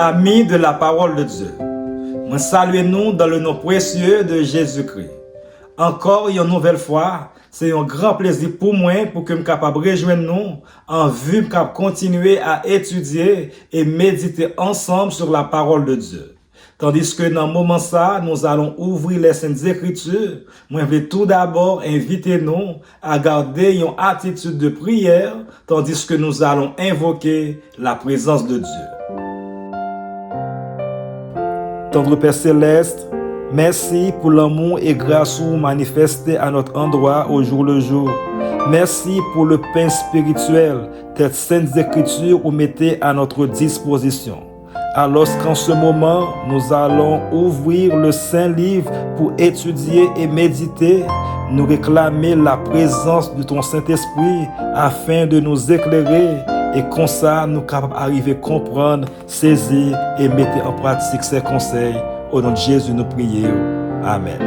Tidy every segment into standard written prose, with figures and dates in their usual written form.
Amis de la parole de Dieu, moi saluez-nous dans le nom précieux de Jésus-Christ. Encore une nouvelle fois, c'est un grand plaisir pour moi pour que je sois capable de rejoindre nous en vue de continuer à étudier et méditer ensemble sur la parole de Dieu. Tandis que dans le moment ça, nous allons ouvrir les Saintes Écritures. Moi, je vais tout d'abord inviter nous à garder une attitude de prière, tandis que nous allons invoquer la présence de Dieu. Tendre Père Céleste, merci pour l'amour et grâce manifesté à notre endroit au jour le jour. Merci pour le pain spirituel, tes saintes écritures ou mettez à notre disposition. Alors qu'en ce moment, nous allons ouvrir le Saint-Livre pour étudier et méditer, nous réclamer la présence de ton Saint-Esprit afin de nous éclairer et comme ça, nous capables d'arriver à comprendre, saisir et mettre en pratique ces conseils. Au nom de Jésus, nous prions. Amen.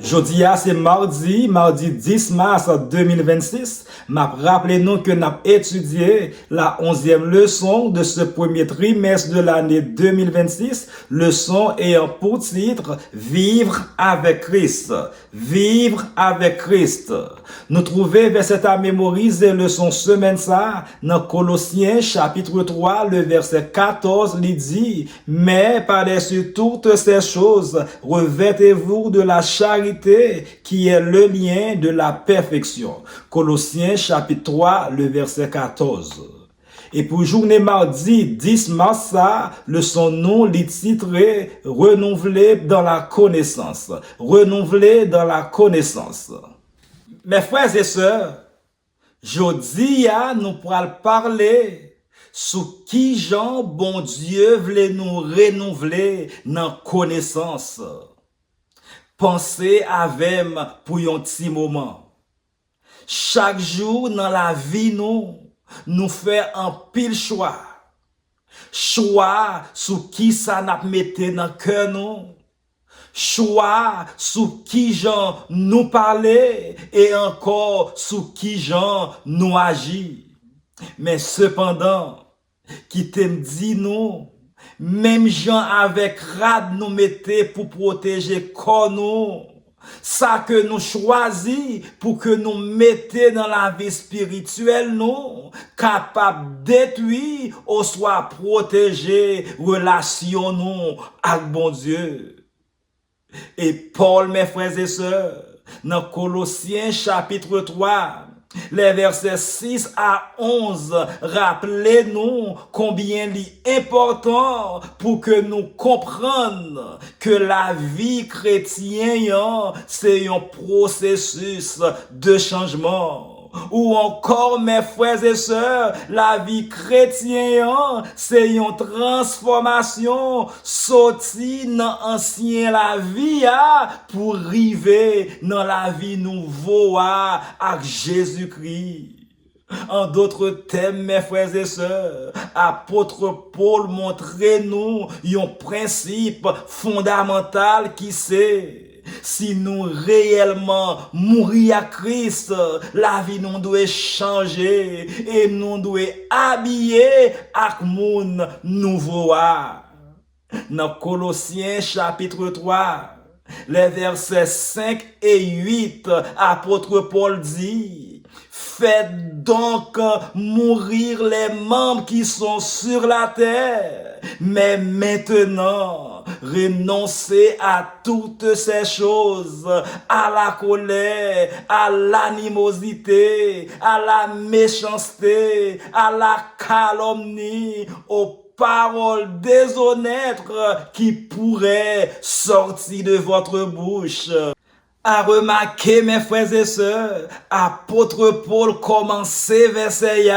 Jeudi, c'est mardi 10 mars 2026. M'a rappelé nous que nous avons étudié la 11e leçon de ce premier trimestre de l'année 2026. Leçon ayant pour titre Vivre avec Christ. Vivre avec Christ. Nous trouvons verset à mémoriser leçon semaine ça dans Colossiens chapitre 3 le verset 14 il dit mais par-dessus toutes ces choses revêtez-vous de la charité qui est le lien de la perfection. Colossiens chapitre 3 le verset 14. Et pour journée mardi 10 mars, le son nom est titré Renouvelé dans la connaissance. Renouvelé dans la connaissance. Mes frères et sœurs, jodi nous pourrons parler sous qui Jean bon Dieu voulait nous renouveler dans connaissance. Pensez avec pour un petit moment. Chaque jour dans la vie nous fait un pile choix. Choix sous qui ça n'a mette dans cœur nous. Choix sous qui Jean nous parlait et encore sous qui Jean nous agit. Mais cependant, qui t'aime dit nous, même Jean avec rad nous mettait pour protéger corps nous. Ça que nous choisis pour que nous mettions dans la vie spirituelle, nous, capable de détruire ou soit protéger relation nous avec bon Dieu. Et Paul, mes frères et sœurs, dans Colossiens chapitre 3, les versets 6 à 11, rappelez-nous combien il est important pour que nous comprenions que la vie chrétienne, c'est un processus de changement. Ou encore, mes frères et sœurs, la vie chrétienne, c'est une transformation sortie dans ancien la vie pour arriver dans la vie nouveau avec Jésus-Christ. En d'autres thèmes, mes frères et sœurs, apôtre Paul montre nous un principe fondamental qui c'est si nous réellement mourir à Christ, la vie nous doit changer et nous doit habiller avec monde nouveau. Dans Colossiens chapitre 3, les versets 5 et 8, apôtre Paul dit: faites donc mourir les membres qui sont sur la terre, mais maintenant, renoncez à toutes ces choses, à la colère, à l'animosité, à la méchanceté, à la calomnie, aux paroles déshonnêtes qui pourraient sortir de votre bouche. À remarquer, mes frères et sœurs, apôtre Paul commençait verset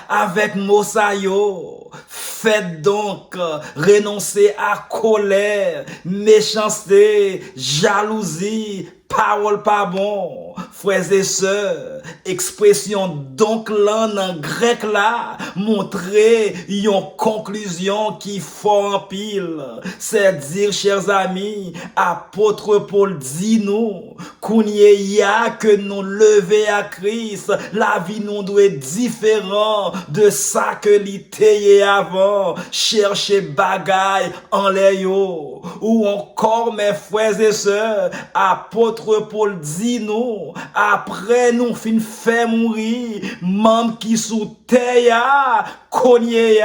avec Mosaïo. Faites donc renoncer à colère, méchanceté, jalousie, parole pas bon. Frères et sœurs, expression donc là dans grec là, montrer une conclusion qui fort en pile. C'est dire, chers amis, apôtre Paul dit nous, qu'on y a que nous lever à Christ, la vie nous doit être différent de ça que l'ité avant, chercher bagaille en l'ayo, ou encore mes frères et sœurs, apôtre Paul dit nous, après nous fin fait mourir, même qui sous terre, cogné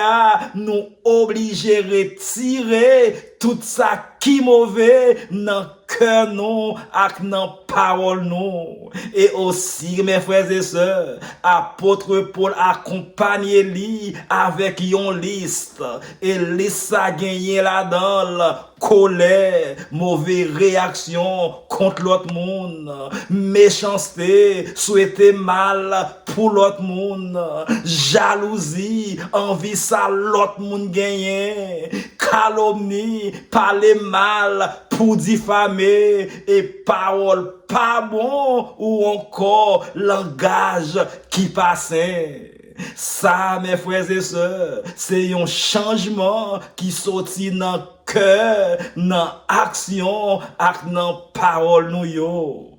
nous obligé retirer tout ça qui mauvais dans cœur nous ak dans parole nous. Et aussi mes frères et sœurs, apôtre Paul accompagne lui avec une liste, et liste ça gagné là-dedans colère, mauvaise réaction contre l'autre monde, méchanceté, souhaiter mal pour l'autre monde, jalousie, envie ça l'autre monde gagner, calomnie, parler mal pour diffamer, et parole pas bon, ou encore langage qui passait. Ça, mes frères et sœurs, c'est un changement qui sortit dans cœur, dans action, et dans parole nous yo.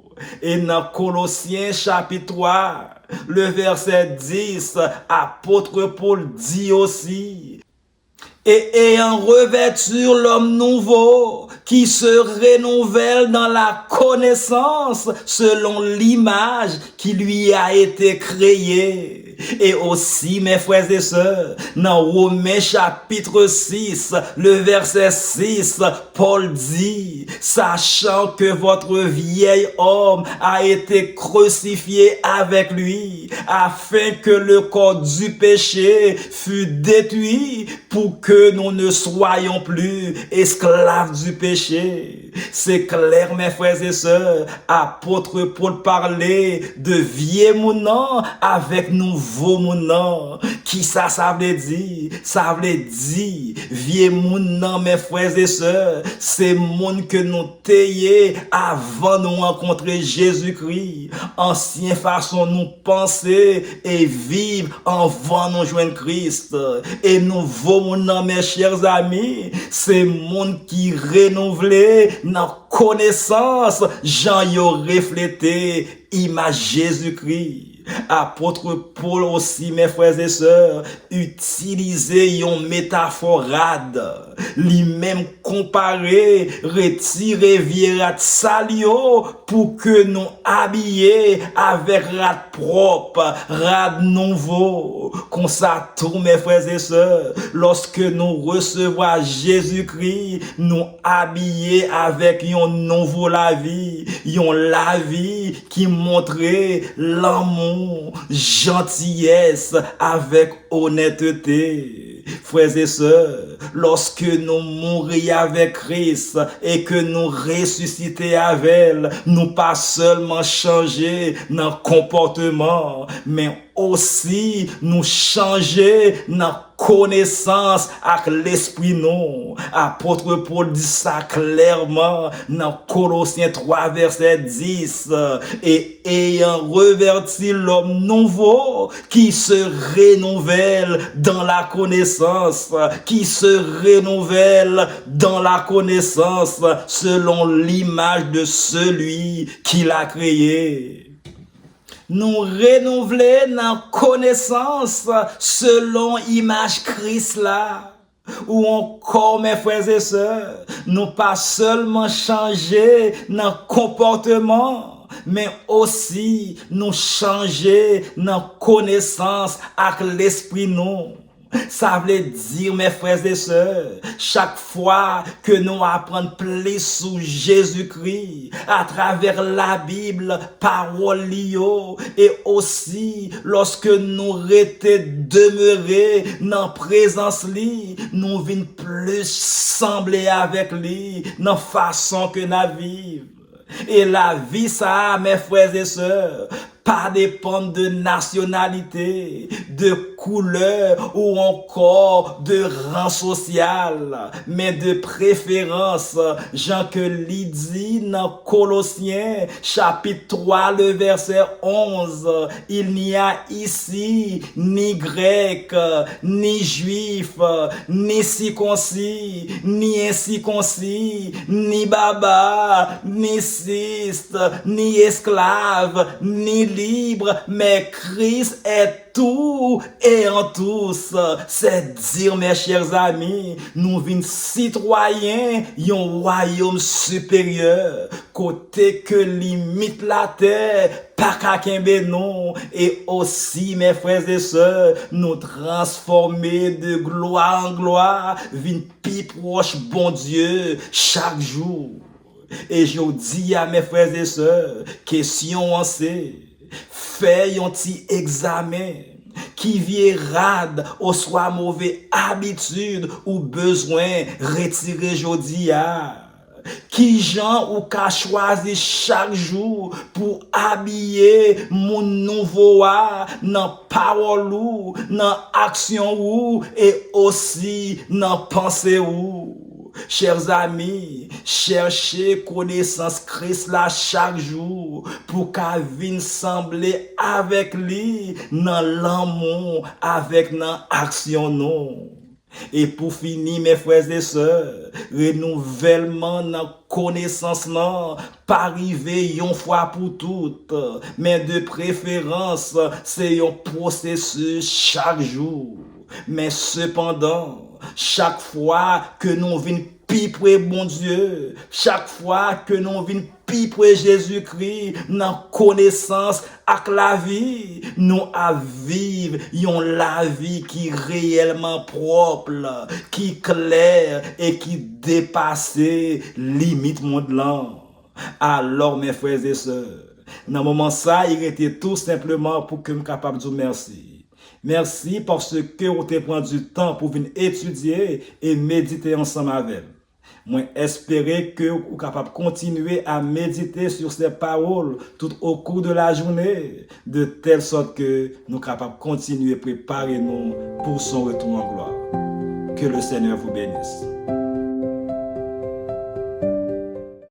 Et dans Colossiens chapitre 3, le verset 10, apôtre Paul dit aussi, et ayant revêtu l'homme nouveau qui se renouvelle dans la connaissance selon l'image qui lui a été créée. Et aussi, mes frères et sœurs, dans Romains chapitre 6, le verset 6, Paul dit, sachant que votre vieil homme a été crucifié avec lui, afin que le corps du péché fût détruit pour que nous ne soyons plus esclaves du péché. C'est clair, mes frères et sœurs, apôtre Paul parlait de vieux mounant avec nouveau mounant. Qui ça veut dire? Ça veut dire, vieux mounant, mes frères et sœurs, c'est monde que nous t'ayons avant de rencontrer Jésus-Christ. Ancienne façon nous penser et vivre avant de nous joindre Christ. Et nouveau mounant, mes chers amis, c'est monde qui renouvelé dans connaissance, Jean yo reflété image Jésus-Christ. Apôtre Paul aussi, mes frères et sœurs, utilisé une métaphore rade, lui-même comparé, retiré virat salio pour que nous habiller avec rad propre, rad nouveau. Comme ça, tous mes frères et sœurs, lorsque nous recevons Jésus-Christ, nous habiller avec un nouveau la vie qui montrait l'amour, gentillesse avec honnêteté. Frères et sœurs, lorsque nous mourions avec Christ et que nous ressuscitons avec elle, nous pas seulement changer notre comportement, mais aussi nous changer notre connaissance avec l'esprit non. Apôtre Paul dit ça clairement dans Colossiens 3 verset 10, et ayant revêtu l'homme nouveau qui se renouvelle dans la connaissance, selon l'image de celui qui l'a créé. Nous renouveler dans connaissance selon image Christ là. Ou encore, mes frères et sœurs, nous pas seulement changer dans comportement, mais aussi nous changer dans connaissance avec l'esprit nous. Ça veut dire, mes frères et sœurs, chaque fois que nous apprenons plus sur Jésus-Christ, à travers la Bible, parole lio, et aussi lorsque nous restés demeurés dans présence li, nous venons plus sembler avec lui, dans façon que nous vivons. Et la vie, ça, mes frères et sœurs, pas dépendre de nationalité, de couleur ou encore de rang social, mais de préférence. Jean que dit dans Colossiens chapitre 3 le verset 11, il n'y a ici ni grec, ni juif, ni circoncis, ni incirconcis, ni baba, ni ciste, ni esclave, ni libre, mais Christ est tout et en tous. C'est dire, mes chers amis, nous vîmes citoyens d'un royaume supérieur, côté que limite la terre, pas qu'à kembe non, et aussi, mes frères et sœurs, nous transformer de gloire en gloire, vîmes plus proche, bon Dieu, chaque jour. Et je dis à mes frères et sœurs, question en c'est, fais un petit examen, qui vient rade ou soit mauvais habitude ou besoin retirer jodi a. Qui gens ou qu'a choisi chaque jour pour habiller mon nouveau a dans parole ou dans action ou et aussi dans pensée ou. Chers amis, cherchez connaissance Christ là chaque jour pour qu'à vin sembler avec lui dans l'amour, avec dans action non. Et pour finir, mes frères et sœurs, renouvellement dans connaissance non, pas arriver une fois pour toutes, mais de préférence, c'est un processus chaque jour. Mais cependant, chaque fois que nous venons piprer bon Dieu, chaque fois que nous venons piprer Jésus-Christ dans connaissance avec la vie, nous à vivre la vie qui est réellement propre, qui claire et qui dépasse limite monde là. Alors mes frères et sœurs, dans le moment ça, il était tout simplement pour que je sois capable de dire merci. Merci parce que vous avez pris du temps pour venir étudier et méditer ensemble avec. Moi, espérer que vous êtes capable de continuer à méditer sur ces paroles tout au cours de la journée, de telle sorte que nous sommes capables de continuer à préparer nous pour son retour en gloire. Que le Seigneur vous bénisse.